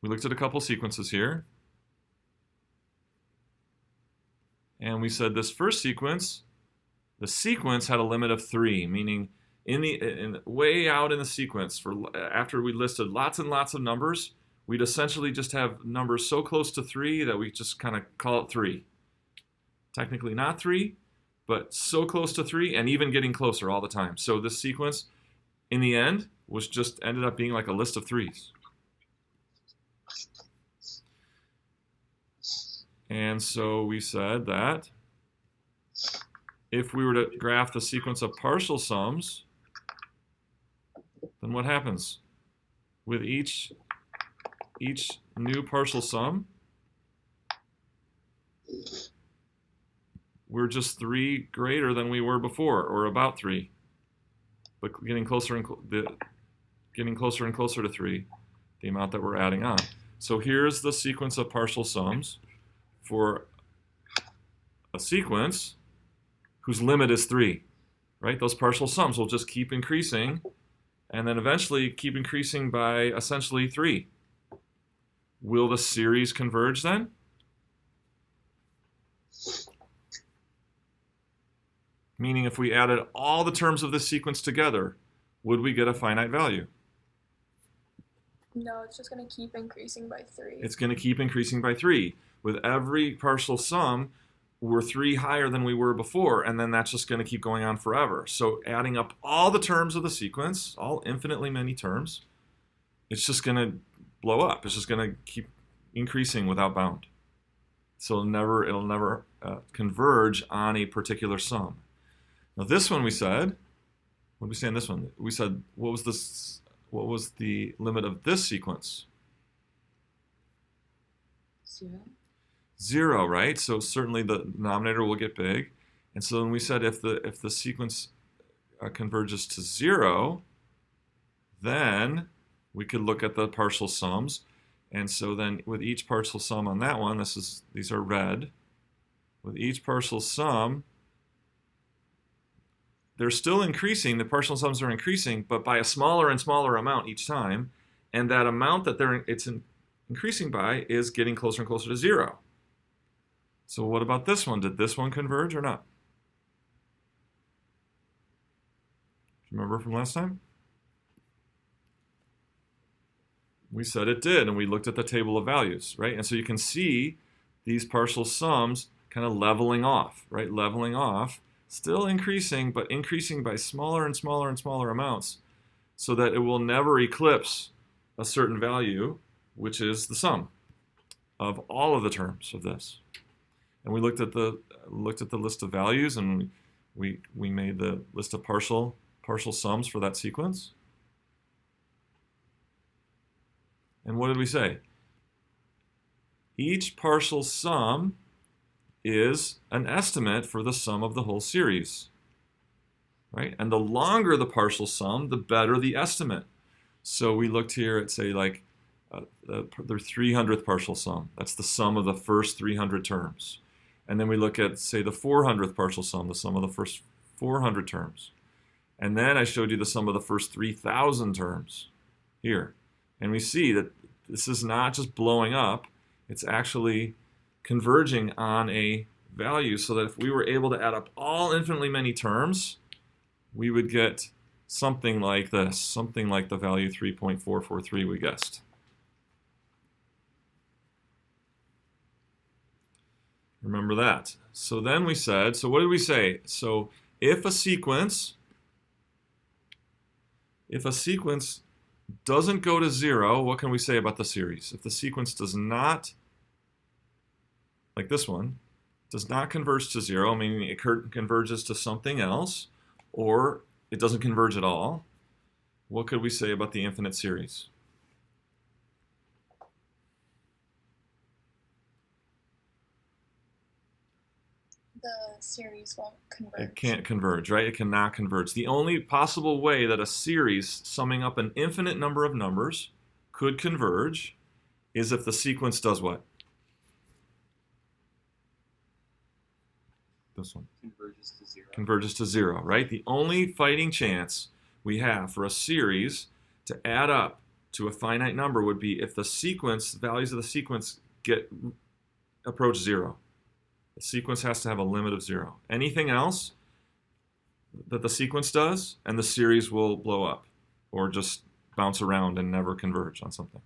We looked at a couple sequences here. And we said this first sequence, the sequence had a limit of 3, meaning way out in the sequence, after we listed lots and lots of numbers, we'd essentially just have numbers so close to 3 that we just kind of call it 3. Technically not 3, but so close to 3 and even getting closer all the time. So this sequence, in the end, was just ended up being like a list of 3s. And so we said that if we were to graph the sequence of partial sums, then what happens? With each new partial sum, we're just 3 greater than we were before, or about 3, but getting closer and closer to 3, the amount that we're adding on. So here's the sequence of partial sums for a sequence whose limit is 3, right? Those partial sums will just keep increasing and then eventually keep increasing by essentially 3. Will the series converge then? Meaning if we added all the terms of this sequence together, would we get a finite value? No, it's just going to keep increasing by 3. It's going to keep increasing by 3. With every partial sum, we're 3 higher than we were before, and then that's just going to keep going on forever. So adding up all the terms of the sequence, all infinitely many terms, it's just going to blow up. It's just going to keep increasing without bound. So it'll never converge on a particular sum. Now this one we said, what did we say in this one? We said, what was the limit of this sequence? 0. 0, right? So certainly the denominator will get big. And so then we said if the sequence converges to 0, then we could look at the partial sums. And so then with each partial sum on that one, these are red. With each partial sum, they're still increasing. The partial sums are increasing, but by a smaller and smaller amount each time. And that amount that it's increasing by is getting closer and closer to 0. So what about this one? Did this one converge or not? Remember from last time? We said it did, and we looked at the table of values, right? And so you can see these partial sums kind of leveling off, right? Leveling off, still increasing, but increasing by smaller and smaller and smaller amounts so that it will never eclipse a certain value, which is the sum of all of the terms of this. And we looked at the list of values, and we made the list of partial sums for that sequence. And what did we say? Each partial sum is an estimate for the sum of the whole series, right? And the longer the partial sum, the better the estimate. So we looked here at, say, like the 300th partial sum. That's the sum of the first 300 terms. And then we look at, say, the 400th partial sum, the sum of the first 400 terms. And then I showed you the sum of the first 3,000 terms here. And we see that this is not just blowing up, it's actually converging on a value so that if we were able to add up all infinitely many terms, we would get something like this, something like the value 3.443 we guessed. Remember that. So then we said, so what did we say? So if a sequence doesn't go to 0, what can we say about the series? If the sequence does not, like this one, does not converge to 0, meaning it converges to something else, or it doesn't converge at all, what could we say about the infinite series? The series won't converge. It can't converge, right? It cannot converge. The only possible way that a series summing up an infinite number of numbers could converge is if the sequence does what? This one. Converges to 0. Converges to 0, right? The only fighting chance we have for a series to add up to a finite number would be if the values of the sequence approach 0. The sequence has to have a limit of 0. Anything else that the sequence does, and the series will blow up or just bounce around and never converge on something.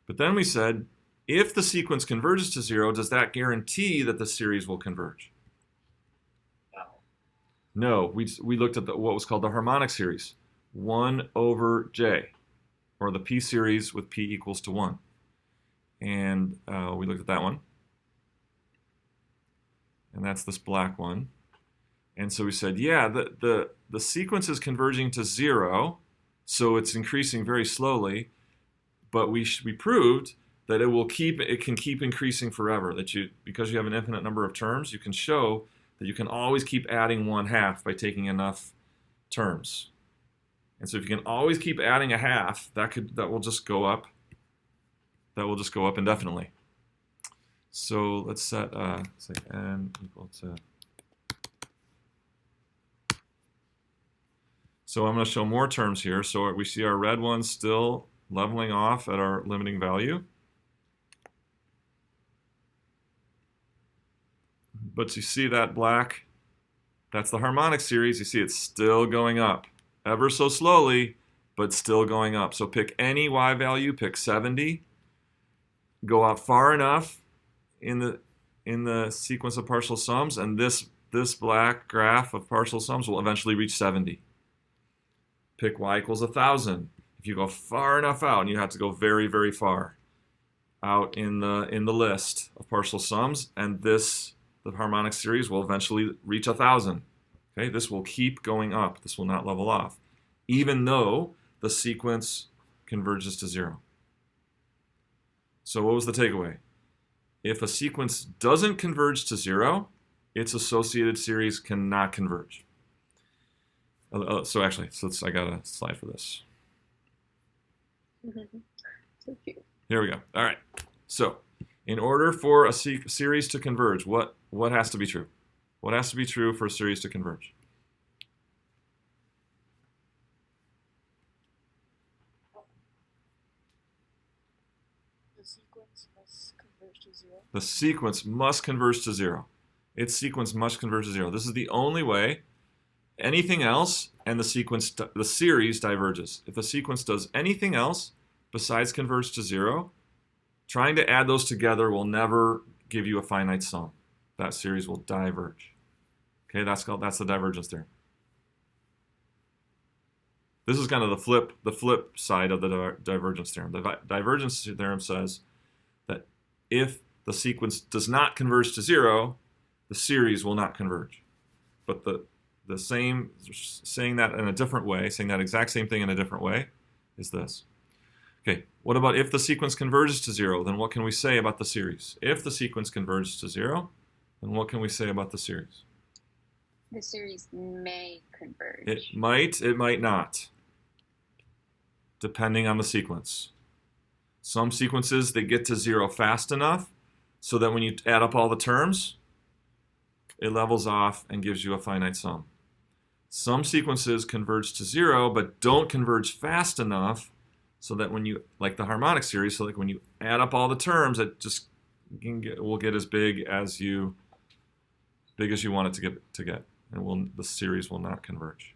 But then we said, if the sequence converges to 0, does that guarantee that the series will converge? No, we looked at what was called the harmonic series, 1 over j, or the p series with p equals to 1. And we looked at that one. And that's this black one. And so we said, yeah, the sequence is converging to 0, so it's increasing very slowly, but we proved that it can keep increasing forever. That because you have an infinite number of terms, you can show that you can always keep adding 1/2 by taking enough terms. And so if you can always keep adding a half, that will just go up. That will just go up indefinitely. So let's set say n equal to. So I'm going to show more terms here. So we see our red one still leveling off at our limiting value. But you see that black, that's the harmonic series. You see it's still going up, ever so slowly, but still going up. So pick any y value, pick 70, go up far enough in the sequence of partial sums, and this black graph of partial sums will eventually reach 70. Pick y equals 1,000. If you go far enough out, and you have to go very, very far out in the list of partial sums, and the harmonic series will eventually reach 1,000. Okay, this will keep going up. This will not level off, even though the sequence converges to 0. So what was the takeaway? If a sequence doesn't converge to 0, its associated series cannot converge. So I got a slide for this. So cute. Here we go. All right. So in order for a series to converge, what has to be true? What has to be true for a series to converge? The sequence must converge to 0. The sequence must converge to 0. Its sequence must converge to 0. This is the only way. Anything else, and the series diverges. If a sequence does anything else besides converge to 0, trying to add those together will never give you a finite sum. That series will diverge. Okay, that's the divergence theorem. This is kind of the flip side of the divergence theorem. The divergence theorem says that if the sequence does not converge to 0, the series will not converge. But saying that in a different way, saying that exact same thing in a different way, is this. Okay, what about if the sequence converges to 0? Then what can we say about the series? If the sequence converges to 0, then what can we say about the series? The series may converge. It might not, depending on the sequence. Some sequences, they get to 0 fast enough so that when you add up all the terms, it levels off and gives you a finite sum. Some sequences converge to 0 but don't converge fast enough so that when you, like the harmonic series, so like when you add up all the terms, it just will get as big as you want it to get, and the series will not converge.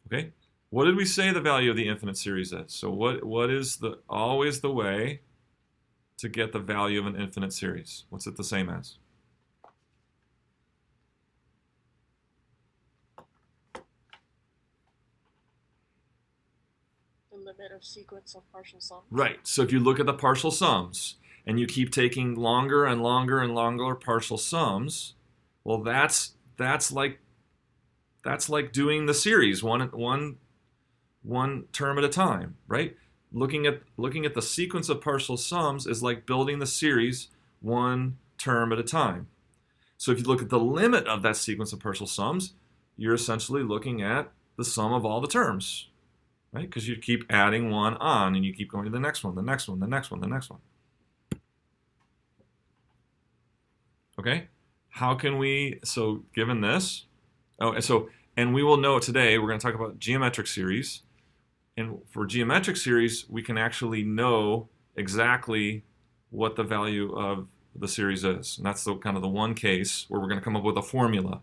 Okay, what did we say the value of the infinite series is? So what is always the way to get the value of an infinite series? What's it the same as? The limit of sequence of partial sums. Right. So if you look at the partial sums and you keep taking longer and longer and longer partial sums, well, that's like doing the series one term at a time, right? Looking at the sequence of partial sums is like building the series one term at a time. So if you look at the limit of that sequence of partial sums, you're essentially looking at the sum of all the terms, right? Because you keep adding one on, and you keep going to the next one, the next one, the next one, the next one. Okay? How can we, so given this, and we will know today, we're going to talk about geometric series. And for geometric series, we can actually know exactly what the value of the series is. And that's the kind of the one case where we're going to come up with a formula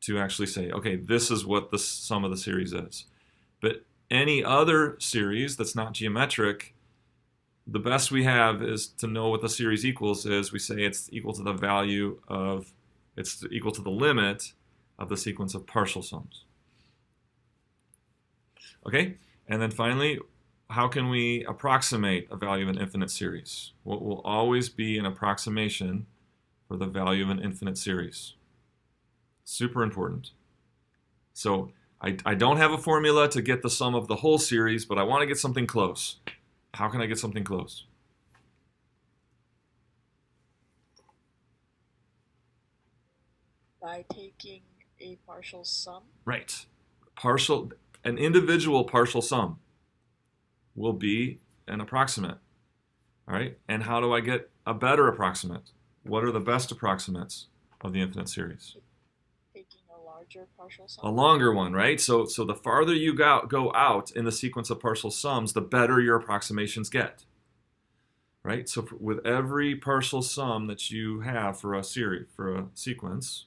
to actually say, okay, this is what the sum of the series is. But any other series that's not geometric, the best we have is to know what the series equals is. We say it's equal to the value of, it's equal to the limit of the sequence of partial sums. Okay, and then finally, how can we approximate a value of an infinite series? What will always be an approximation for the value of an infinite series? Super important. So I don't have a formula to get the sum of the whole series, but I want to get something close. How can I get something close? By taking a partial sum. Right. An individual partial sum will be an approximate. All right. And how do I get a better approximate? What are the best approximates of the infinite series? Taking a larger partial sum. A longer one, right? So the farther you go out in the sequence of partial sums, the better your approximations get. Right? So with every partial sum that you have for a series, for a sequence,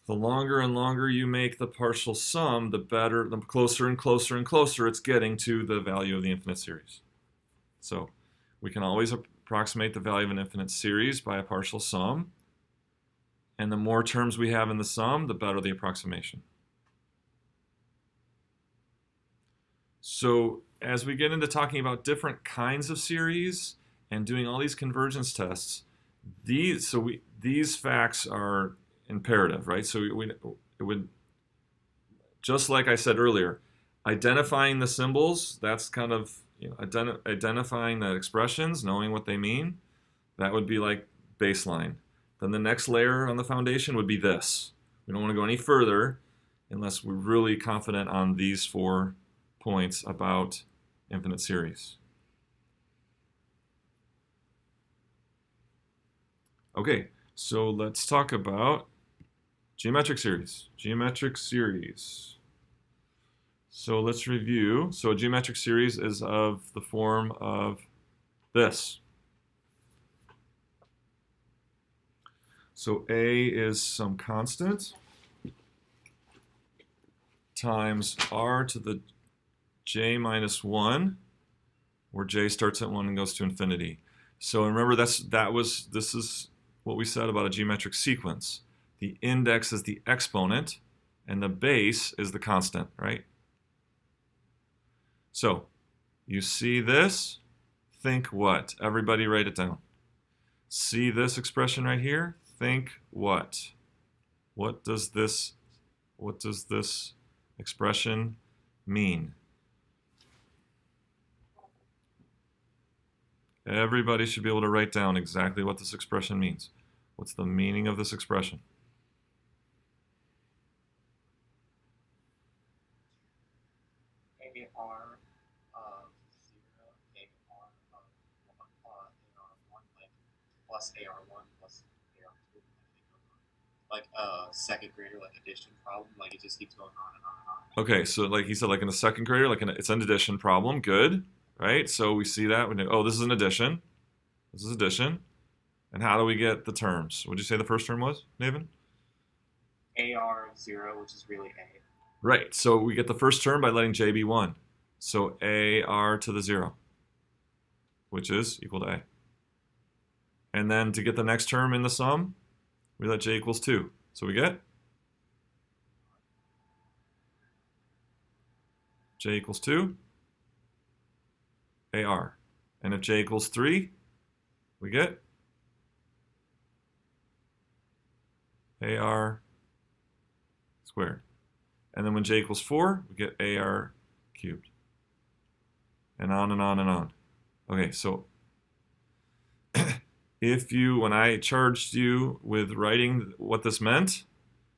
the longer and longer you make the partial sum, the better, the closer and closer and closer it's getting to the value of the infinite series. So we can always approximate the value of an infinite series by a partial sum. And the more terms we have in the sum, the better the approximation. So as we get into talking about different kinds of series and doing all these convergence tests, these facts are imperative, right? So it would, just like I said earlier, identifying the symbols, that's kind of, identifying the expressions, knowing what they mean, that would be like baseline. Then the next layer on the foundation would be this. We don't want to go any further unless we're really confident on these 4 points about infinite series. Okay, so let's talk about geometric series. Geometric series. So let's review. So a geometric series is of the form of this. So A is some constant times r to the j minus 1, where j starts at 1 and goes to infinity. So remember, this is what we said about a geometric sequence. The index is the exponent, and the base is the constant, right? So you see this, think what? Everybody write it down. See this expression right here? Think what? What does this expression mean? Everybody should be able to write down exactly what this expression means. What's the meaning of this expression? AR of 0, AR of AR1, like plus AR1 plus AR2, like a second grader, like addition problem, like it just keeps going on and on and on. Okay, so like he said, like in the second grader, it's an addition problem. Good, right? So we see that. We know, oh, this is an addition. This is addition. And how do we get the terms? What did you say the first term was, Nathan? AR0, which is really A. Right, so we get the first term by letting j be 1. So AR to the 0, which is equal to A. And then to get the next term in the sum, we let j equals 2. So we get j equals 2, AR. And if j equals 3, we get AR squared. And then when j equals 4, we get AR cubed. And on and on and on. Okay, so when I charged you with writing what this meant,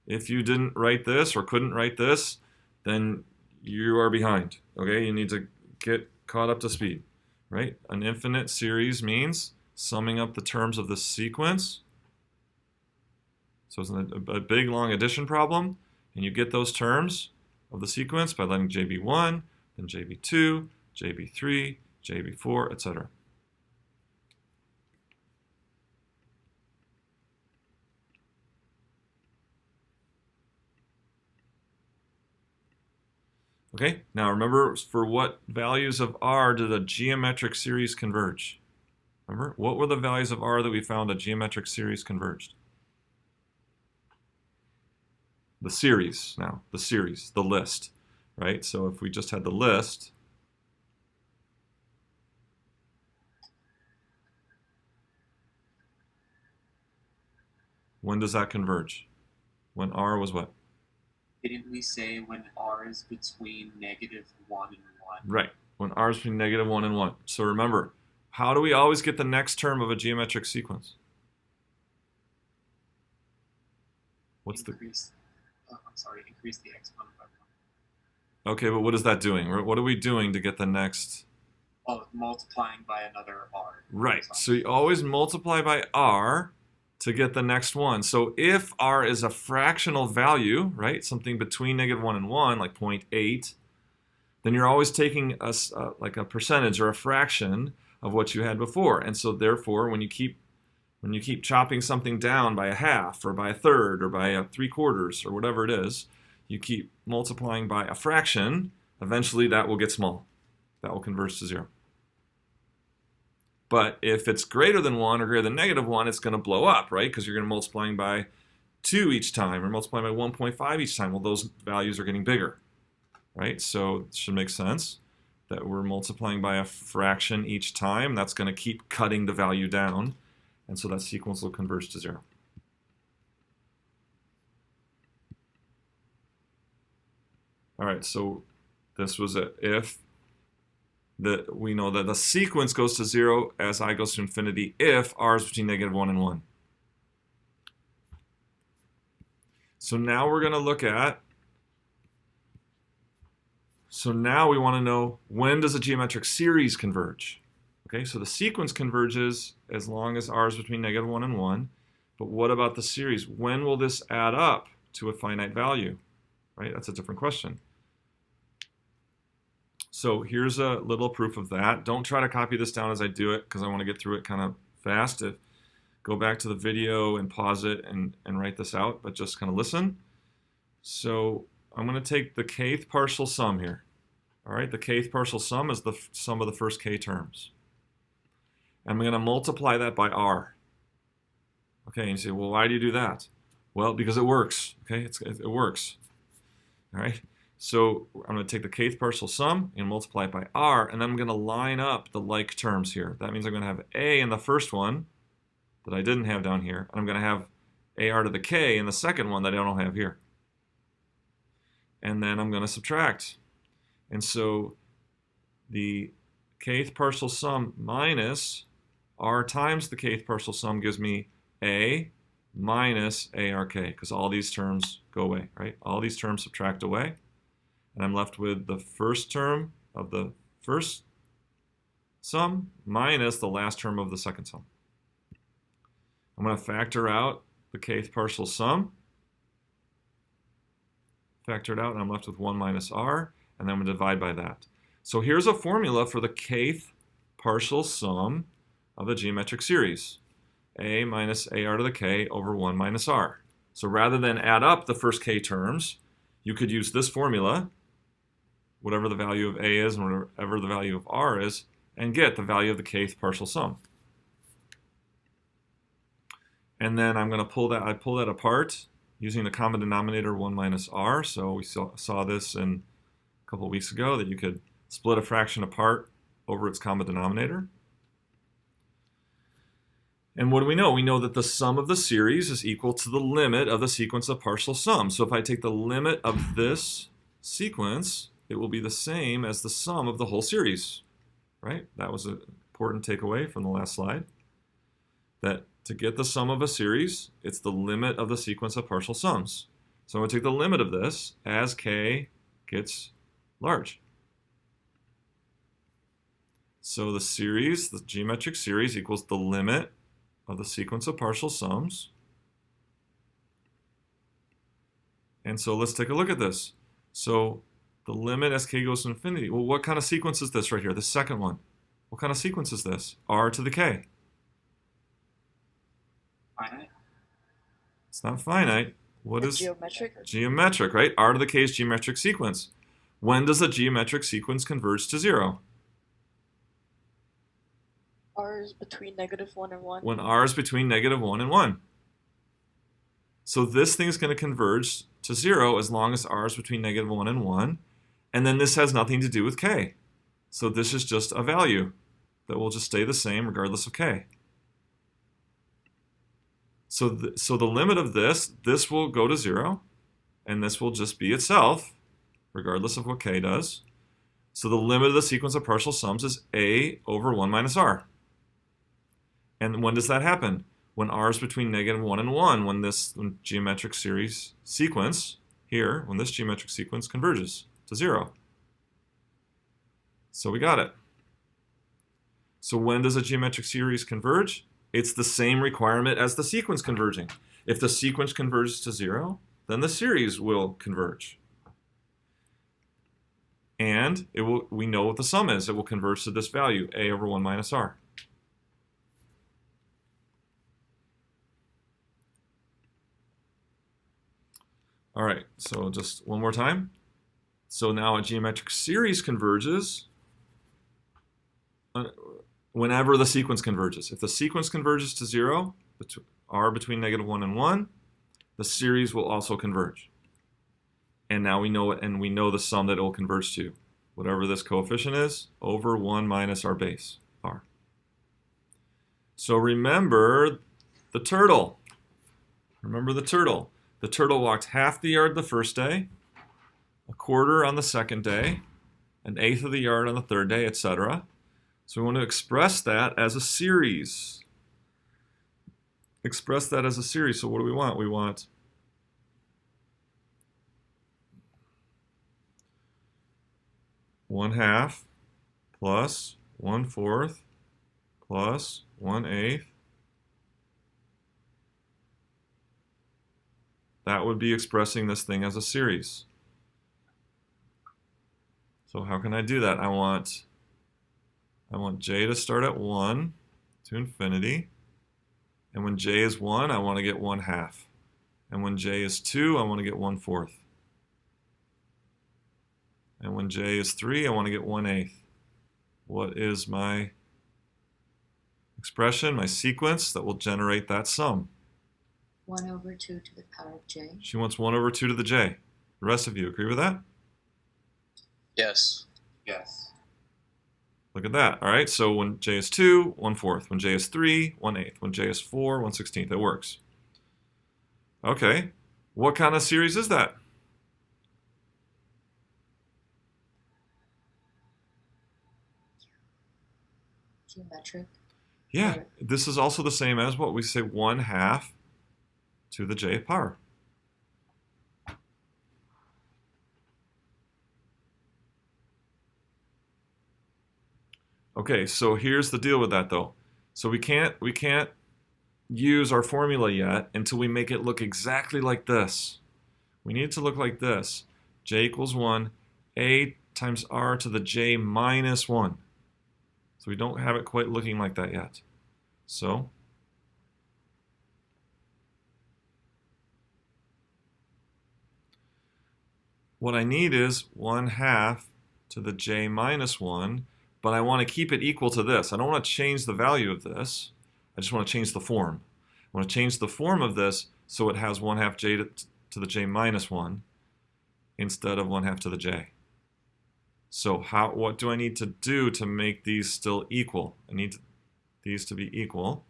if you didn't write this or couldn't write this, then you are behind. Okay, you need to get caught up to speed, right? An infinite series means summing up the terms of the sequence. So it's a big long addition problem, and you get those terms, of the sequence by letting j be 1, then j be 2, j be 3, j be 4, etc. Okay, now remember, for what values of r did a geometric series converge? Remember, what were the values of r that we found a geometric series converged? The series now, the list, right? So if we just had the list, when does that converge? When r was what? Didn't we say when r is between -1 and 1? Right, when r is between -1 and 1. So remember, how do we always get the next term of a geometric sequence? What's increase the exponent by 1. Okay, but what is that doing? What are we doing to get the next? Oh, multiplying by another r. Right, so you always multiply by r to get the next one. So if r is a fractional value, right, something between -1 and 1, like 0.8, then you're always taking like a percentage or a fraction of what you had before. And so therefore, when you keep chopping something down by a half or by a third or by 3/4 or whatever it is, you keep multiplying by a fraction, eventually that will get small. That will converge to 0. But if it's greater than 1 or greater than -1, it's going to blow up, right? Because you're going to be multiplying by 2 each time or multiplying by 1.5 each time. Well, those values are getting bigger, right? So it should make sense that we're multiplying by a fraction each time. That's going to keep cutting the value down. And so that sequence will converge to 0. All right, so this was it. If we know that the sequence goes to 0 as I goes to infinity if r is between -1 and 1. So now we're going to look at, so now we want to know, when does a geometric series converge? Okay, so the sequence converges as long as r is between -1 and 1. But what about the series? When will this add up to a finite value? Right, that's a different question. So here's a little proof of that. Don't try to copy this down as I do it because I want to get through it kind of fast. Go back to the video and pause it and write this out, but just kind of listen. So I'm going to take the kth partial sum here. All right, the kth partial sum is the sum of the first k terms. I'm going to multiply that by r. Okay, and you say, well, why do you do that? Well, because it works. Okay, it works. All right. So I'm going to take the kth partial sum and multiply it by r, and then I'm going to line up the like terms here. That means I'm going to have a in the first one that I didn't have down here, and I'm going to have ar to the k in the second one that I don't have here. And then I'm going to subtract. And so the kth partial sum minus r times the kth partial sum gives me a minus ark, because all these terms go away, right? All these terms subtract away. And I'm left with the first term of the first sum minus the last term of the second sum. I'm going to factor out the kth partial sum. Factor it out, and I'm left with 1 minus r, and then I'm going to divide by that. So here's a formula for the kth partial sum of the geometric series. A minus ar to the k over 1 minus r. So rather than add up the first k terms, you could use this formula, whatever the value of a is and whatever the value of r is, and get the value of the kth partial sum. And then I'm going to pull that apart using the common denominator 1 minus r. So we saw this a couple of weeks ago, that you could split a fraction apart over its common denominator. And what do we know? We know that the sum of the series is equal to the limit of the sequence of partial sums. So if I take the limit of this sequence, it will be the same as the sum of the whole series, right? That was an important takeaway from the last slide. That to get the sum of a series, it's the limit of the sequence of partial sums. So I'm going to take the limit of this as k gets large. So the series, the geometric series, equals the limit of the sequence of partial sums. And so let's take a look at this. So the limit as k goes to infinity. Well, what kind of sequence is this right here? The second one. What kind of sequence is this? R to the k. Finite. It's not finite. What The is geometric. geometric, right? R to the k is geometric sequence. When does a geometric sequence converge to 0? R is between -1 and 1. When r is between -1 and 1. So this thing is going to converge to 0 as long as r is between -1 and 1. And then this has nothing to do with k. So this is just a value that will just stay the same regardless of k. So the limit of this will go to 0, and this will just be itself, regardless of what k does. So the limit of the sequence of partial sums is a over 1 minus r. And when does that happen? When r is between -1 and 1, when this geometric series sequence here, when this geometric sequence converges to 0. So we got it. So when does a geometric series converge? It's the same requirement as the sequence converging. If the sequence converges to 0, then the series will converge. And we know what the sum is. It will converge to this value, a over 1 minus r. All right, so just one more time. So now a geometric series converges whenever the sequence converges. If the sequence converges to 0, r between -1 and 1, the series will also converge. And now we know it, and we know the sum that it will converge to, whatever this coefficient is, over 1 minus our base, r. So remember the turtle. Remember the turtle. The turtle walked half the yard the first day, a quarter on the second day, an eighth of the yard on the third day, etc. So we want to express that as a series. Express that as a series. So what do we want? We want one half plus 1/4 plus 1/8. That would be expressing this thing as a series. So how can I do that? I want j to start at 1 to infinity. And when j is 1, I want to get 1/2. And when j is 2, I want to get 1/4. And when j is 3, I want to get 1/8. What is my expression, my sequence that will generate that sum? 1 over 2 to the power of j. She wants 1 over 2 to the j. The rest of you agree with that? Yes. Yes. Look at that. All right, so when j is 2, 1/4. When j is 3, 1/8. When j is 4, 1/16. It works. Okay, what kind of series is that? Geometric. Yeah, Right. this is also the same as what we say 1/2 to the jth power. Okay, so here's the deal with that though. So we can't use our formula yet until we make it look exactly like this. We need it to look like this. J equals 1, a times r to the j minus 1. So we don't have it quite looking like that yet. So what I need is 1/2 to the j minus 1, but I want to keep it equal to this. I don't want to change the value of this. I just want to change the form. I want to change the form of this so it has 1/2 j to the j minus 1 instead of 1/2 to the j. So what do I need to do to make these still equal? I need these to be equal.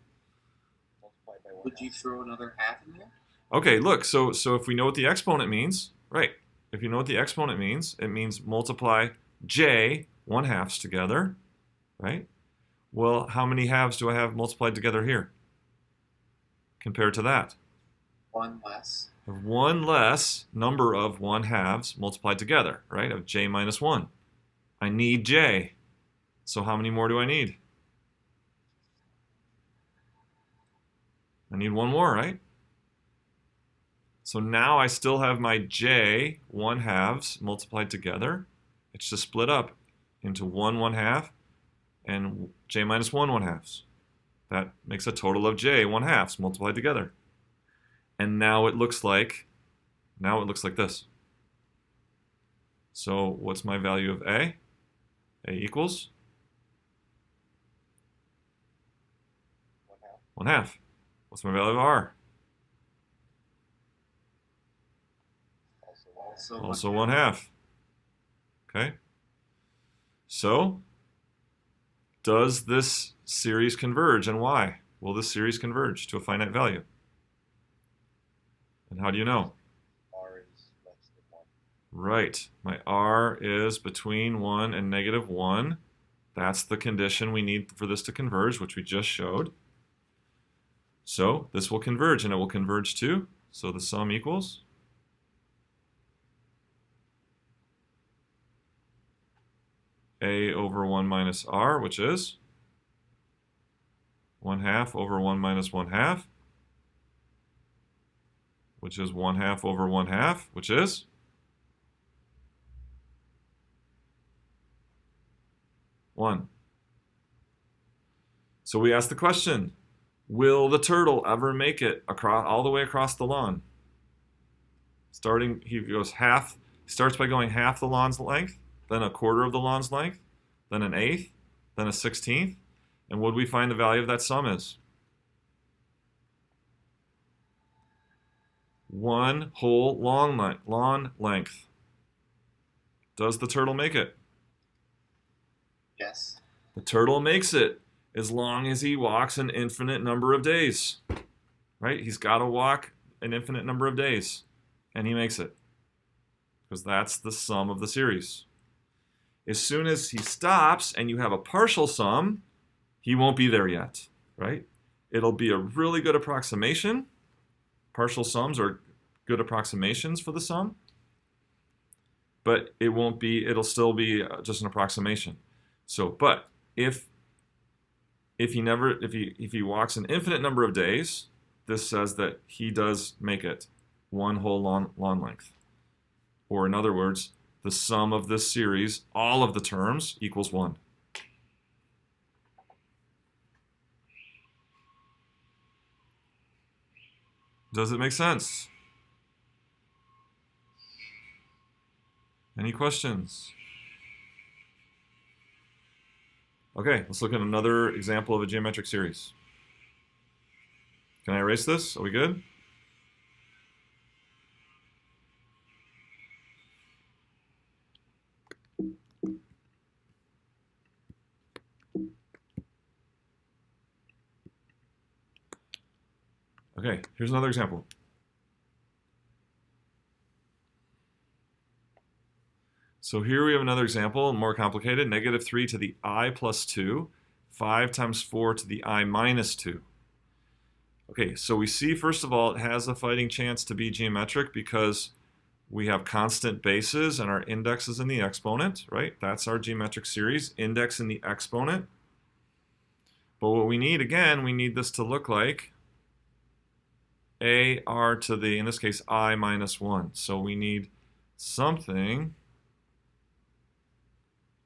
Multiplied by 1. Would you throw another half in there? Okay, look, so if we know what the exponent means, right? If you know what the exponent means, it means multiply j 1/2s together, right? Well, how many halves do I have multiplied together here compared to that? 1 less. I have one less number of 1/2s multiplied together, right? Of j minus 1. I need j. So how many more do I need? I need one more, right? So now I still have my j 1/2 multiplied together. It's just split up into 1 1/2 and j minus 1 1/2. That makes a total of j 1/2 multiplied together. And now it looks like this. So what's my value of a? A equals 1/2. What's my value of r? Also 1/2. Okay. So does this series converge, and why? Will this series converge to a finite value? And how do you know? R is less than 1. Right. My r is between 1 and -1. That's the condition we need for this to converge, which we just showed. So this will converge, and it will converge to, so the sum equals a over 1 minus r, which is 1/2 over 1 minus 1/2, which is 1/2 over 1/2, which is 1. So we ask the question, will the turtle ever make it across all the way across the lawn? He starts by going half the lawn's length, then a quarter of the lawn's length, then an eighth, then a 16th, and what do we find the value of that sum is? 1 whole lawn length. Does the turtle make it? Yes. The turtle makes it as long as he walks an infinite number of days. Right? He's got to walk an infinite number of days, and he makes it. Because that's the sum of the series. As soon as he stops and you have a partial sum, he won't be there yet, right? It'll be a really good approximation. Partial sums are good approximations for the sum, but it'll still be just an approximation. So, but if he walks an infinite number of days, this says that he does make it 1 whole lawn length. Or in other words, the sum of this series, all of the terms, equals 1. Does it make sense? Any questions? Okay, let's look at another example of a geometric series. Can I erase this? Are we good? Okay, here's another example. So here we have another example, more complicated. -3 to the I plus 2, 5 times 4 to the I minus 2. Okay, so we see, first of all, it has a fighting chance to be geometric because we have constant bases and our index is in the exponent, right? That's our geometric series, index in the exponent. But what we need, again, we need this to look like AR to the, in this case, I minus 1. So we need something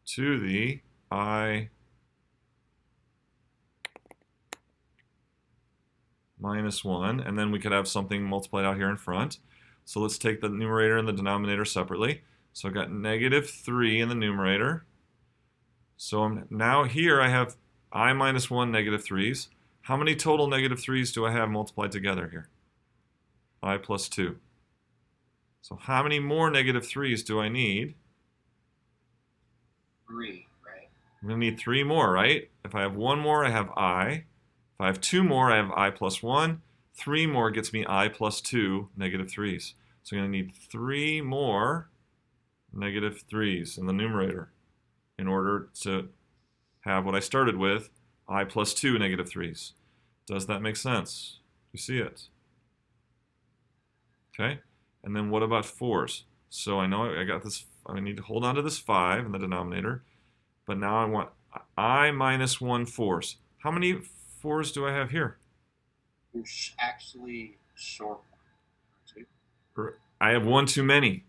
to the I minus 1, and then we could have something multiplied out here in front. So let's take the numerator and the denominator separately. So I've got -3 in the numerator. So now here I have I minus 1 -3's. How many total -3's do I have multiplied together here? I plus 2. So how many more -3's do I need? 3, right? I'm going to need 3 more, right? If I have 1 more, I have I. If I have 2 more, I have I plus 1. 3 more gets me I plus 2 -3's. So I'm going to need 3 more -3's in the numerator in order to have what I started with, I plus 2 -3's. Does that make sense? You see it? Okay, and then what about 4's? So I know I got this, I need to hold on to this 5 in the denominator, but now I want I minus 1 4's. How many 4's do I have here? You're actually short one, aren't you? I have one too many.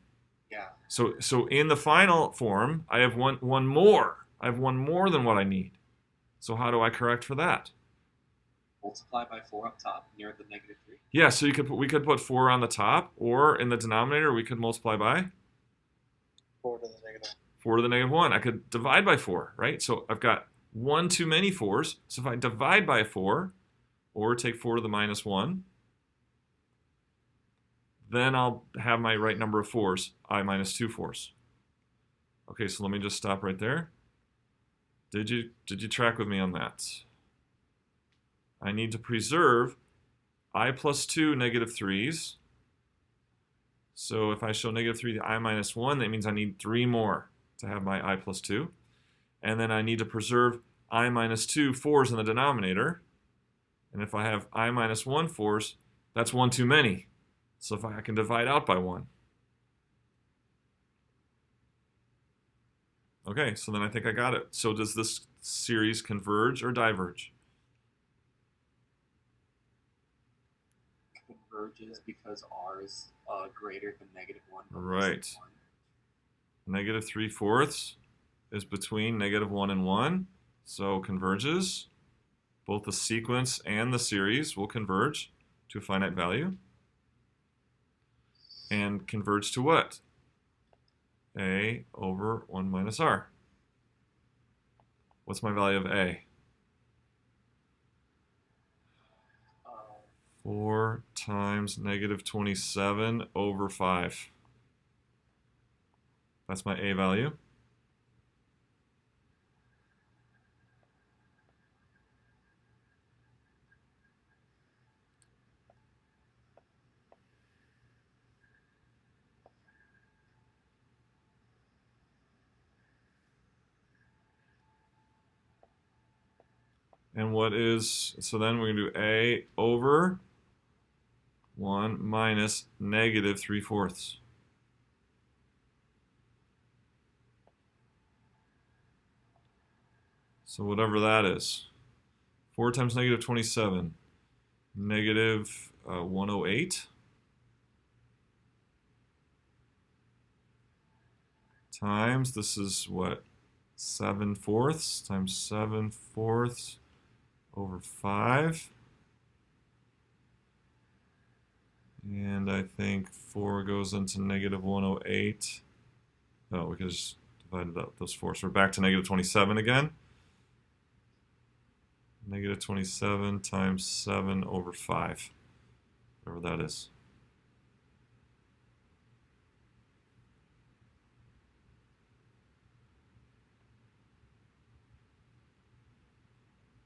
Yeah. So in the final form, I have one more. I have one more than what I need. So how do I correct for that? Multiply by 4 up top near the negative 3. Yeah, so we could put 4 on the top, or in the denominator we could multiply by 4 to the negative. 4 to the negative 1. I could divide by 4, right? So I've got one too many 4s. So if I divide by 4, or take 4 to the minus 1, then I'll have my right number of 4s, I minus 2 4s. Okay, so let me just stop right there. Did you track with me on that? I need to preserve I plus 2 negative 3s. So if I show negative 3 to I minus 1, that means I need 3 more to have my I plus 2. And then I need to preserve I minus 2 4s in the denominator. And if I have I minus 1 4s, that's one too many. So if I can divide out by 1. Okay, so then I think I got it. So does this series converge or diverge? Converges because r is greater than negative 1. Right. Negative 3/4 is between negative 1 and 1, so converges. Both the sequence and the series will converge to a finite value. And converge to what? A over 1 minus r. What's my value of a? 4 times negative 27 over 5. That's my a value. And what is, so then we're going to do a over 1 minus negative 3/4. So whatever that is. 4 times negative 27, negative 108. Times, this is what? 7/4 times 7/4 over 5. And I think 4 goes into negative 108. Oh, we could just divide up those 4. So we're back to negative 27 again. Negative 27 times 7 over 5. Whatever that is.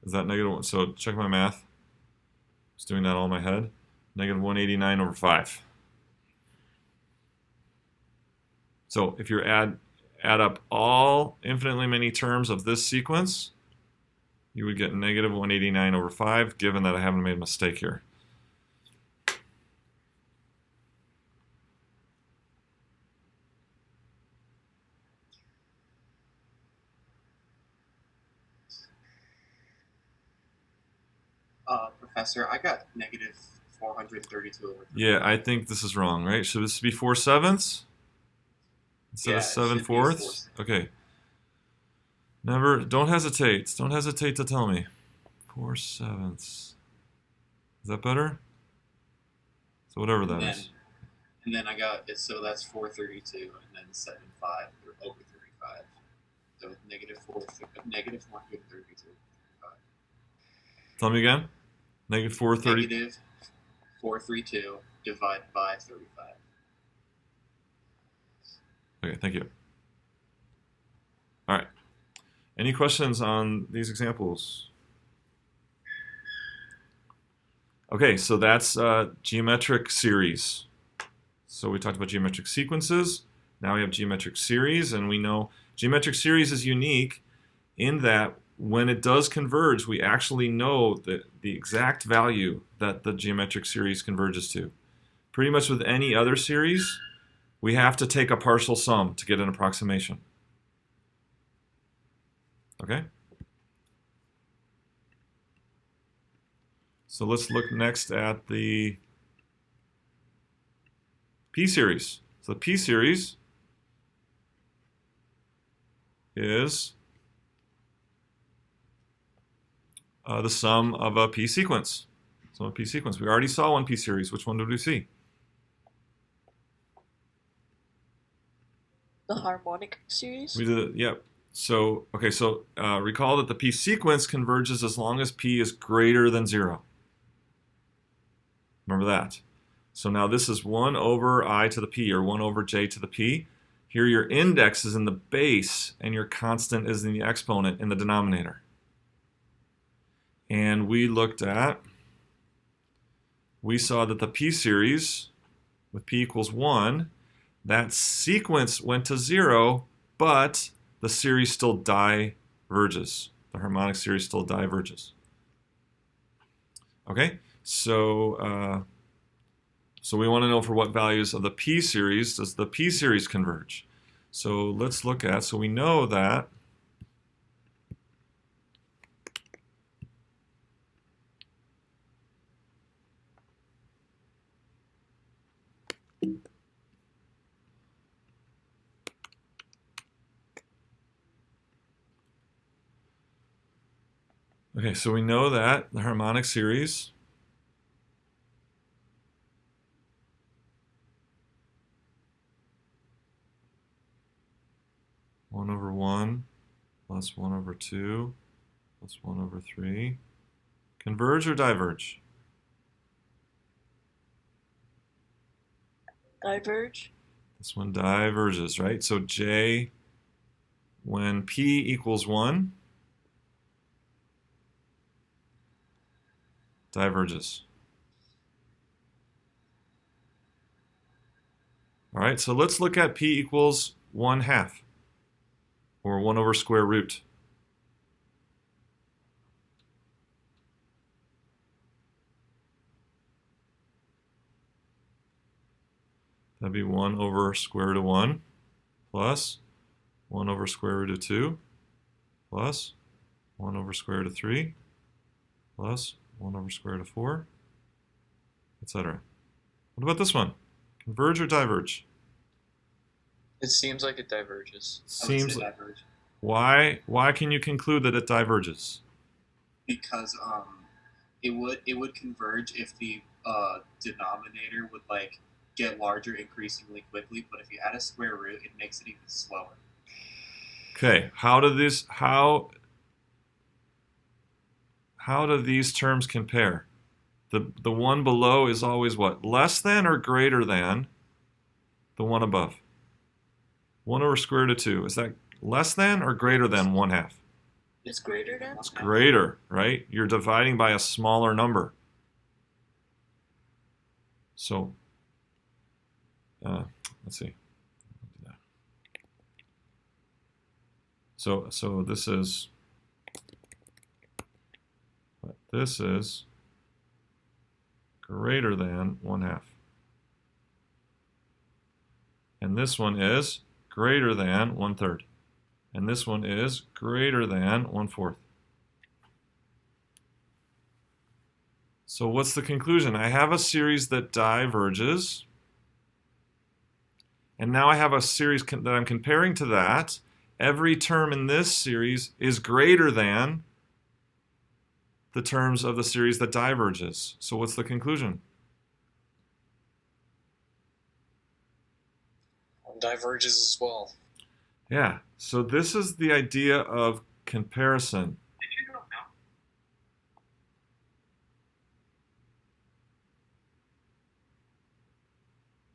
Is that negative 1? So check my math. Just doing that all in my head. Negative 189 over 5. So if you add up all infinitely many terms of this sequence, you would get negative 189 over 5, given that I haven't made a mistake here. Professor, I got negative 432 over 3. Yeah, I think this is wrong, right? Should this be 4/7 instead Yeah, of it should 7/4? be Okay. Don't hesitate. Don't hesitate to tell me. 4/7. Is that better? So whatever that is. And then I got it, so that's 432, and then 75 over 35. So negative 132. Tell me again. Negative 430. Negative 432 divided by 35. Okay, thank you. All right. Any questions on these examples? Okay, so that's geometric series. So we talked about geometric sequences. Now we have geometric series, and we know geometric series is unique in that when it does converge, we actually know the exact value that the geometric series converges to. Pretty much with any other series, we have to take a partial sum to get an approximation. Okay? So let's look next at the P series. So the P series is the sum of a P sequence. So a P sequence. We already saw one P series. Which one did we see? The harmonic series? We did, yep. So, okay, so recall that the P sequence converges as long as P is greater than 0. Remember that. So now this is 1 over I to the P, or 1 over J to the P. Here your index is in the base, and your constant is in the exponent in the denominator. And we saw that the P series, with P equals 1, that sequence went to 0, but the series still diverges. The harmonic series still diverges. Okay, so we want to know for what values of the P series does the P series converge. So let's look at, so we know that the harmonic series (1 over 1 plus 1 over 2 plus 1 over 3) converge or diverge? Diverge? This one diverges, right? So J, when P equals 1, diverges. All right, so let's look at P equals 1/2, or 1 over square root. That'd be 1 over square root of 1 plus 1 over square root of 2 plus 1 over square root of 3 plus 1 over square root of 4, etc. What about this one? Converge or diverge? It seems like it diverges. Seems. Diverge. Why can you conclude that it diverges? Because it would converge if the denominator would like get larger increasingly quickly, but if you add a square root, it makes it even slower. Okay, how do these terms compare? The one below is always what? Less than or greater than the one above? 1 over square root of 2. Is that less than or greater than 1/2? It's greater than? It's greater, right? You're dividing by a smaller number. So, let's see. So this is greater than 1/2. And this one is greater than 1/3. And this one is greater than 1/4. So what's the conclusion? I have a series that diverges. And now I have a series that I'm comparing to that. Every term in this series is greater than the terms of the series that diverges. So what's the conclusion? Diverges as well. Yeah, so this is the idea of comparison. Did you know no?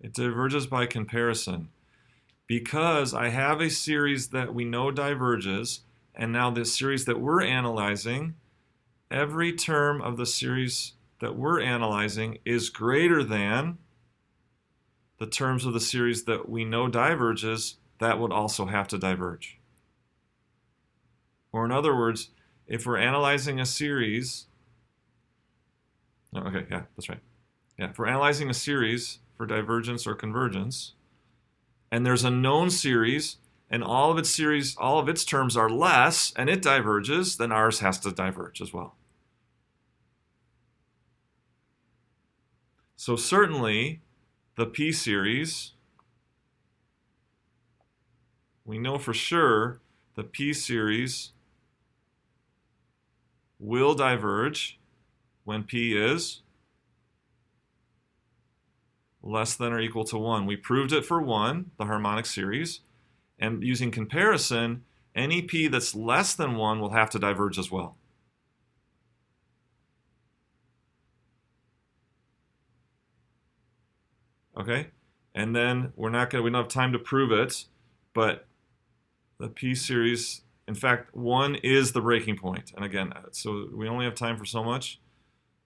It diverges by comparison. Because I have a series that we know diverges, and now this series that we're analyzing, every term of the series that we're analyzing is greater than the terms of the series that we know diverges, that would also have to diverge. Or in other words, if we're analyzing a series, okay, yeah, that's right. Yeah, if we're analyzing a series for divergence or convergence, and there's a known series, and all of its terms are less, and it diverges, then ours has to diverge as well. So certainly, the P series, we know for sure the P series will diverge when P is less than or equal to 1. We proved it for 1, the harmonic series, and using comparison, any P that's less than 1 will have to diverge as well. Okay? And then we don't have time to prove it, but the P series, in fact, 1 is the breaking point. And again, so we only have time for so much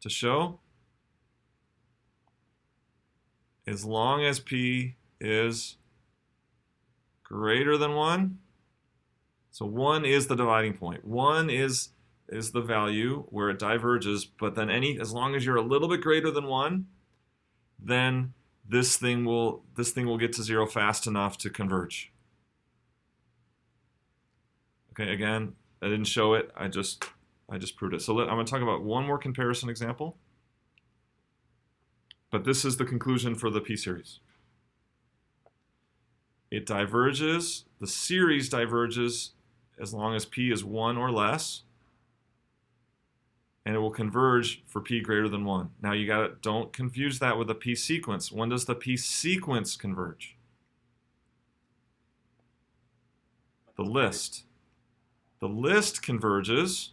to show. As long as P is greater than 1, so 1 is the dividing point. 1 is the value where it diverges, but then as long as you're a little bit greater than 1, then this thing will get to 0 fast enough to converge. Okay, again, I didn't show it. I just proved it. So I'm going to talk about one more comparison example. But this is the conclusion for the P series. It diverges, the series diverges as long as P is 1 or less, and it will converge for P greater than 1. Now don't confuse that with the P sequence. When does the P sequence converge? The list. The list converges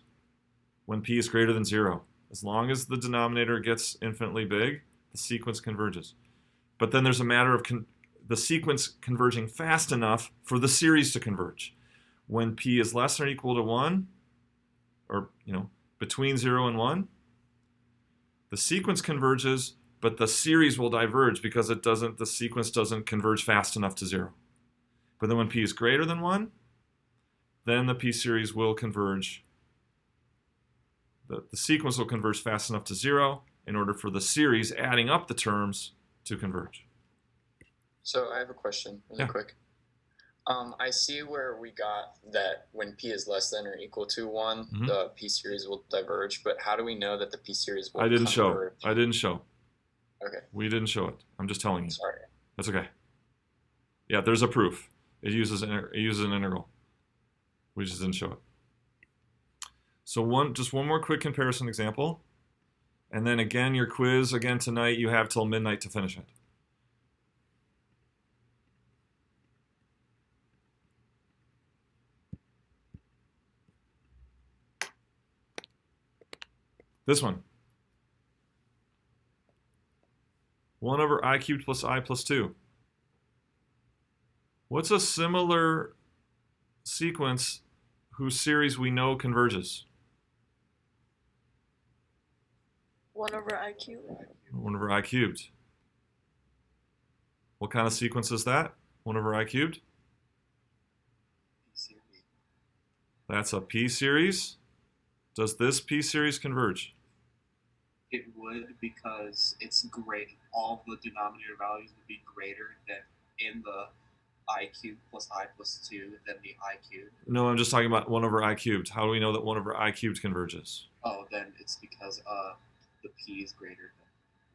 when P is greater than 0. As long as the denominator gets infinitely big, the sequence converges. But then there's a matter of the sequence converging fast enough for the series to converge. When P is less than or equal to 1, or between 0 and 1, the sequence converges, but the series will diverge because the sequence doesn't converge fast enough to 0. But then when P is greater than 1, then the P series will converge. The sequence will converge fast enough to 0 in order for the series adding up the terms to converge. So I have a question really quick. I see where we got that when P is less than or equal to 1, the P series will diverge, but how do we know that the P series will converge? I didn't show. Okay. We didn't show it. I'm just telling you. Sorry. That's okay. Yeah, there's a proof. It uses an integral. We just didn't show it. So just one more quick comparison example. And then again, your quiz again tonight, you have till midnight to finish it. This one. 1 over I cubed plus I plus 2. What's a similar sequence whose series we know converges? 1 over I cubed. 1 over I cubed. What kind of sequence is that? 1 over I cubed? P series. That's a P series. Does this P series converge? It would, because it's great. All the denominator values would be greater than in the I cubed plus I plus 2 than the I cubed. No, I'm just talking about 1 over I cubed. How do we know that 1 over I cubed converges? Oh, then it's because the P is greater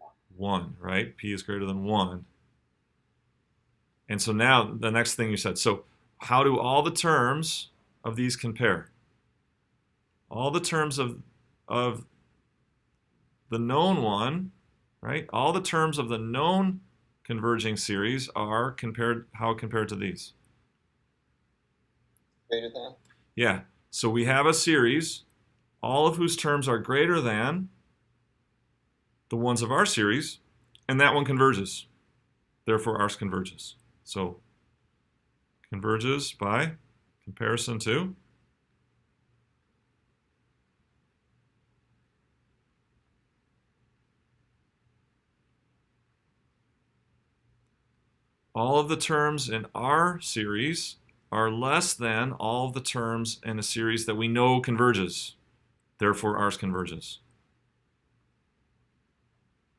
than 1, right? P is greater than 1. And so now the next thing you said. So how do all the terms of these compare? All the terms of the known one, right? All the terms of the known converging series are compared to these. Greater than? Yeah. So we have a series, all of whose terms are greater than the ones of our series, and that one converges. Therefore, ours converges. So converges by comparison to all of the terms in our series are less than all of the terms in a series that we know converges. Therefore, ours converges.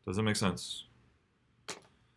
Does that make sense?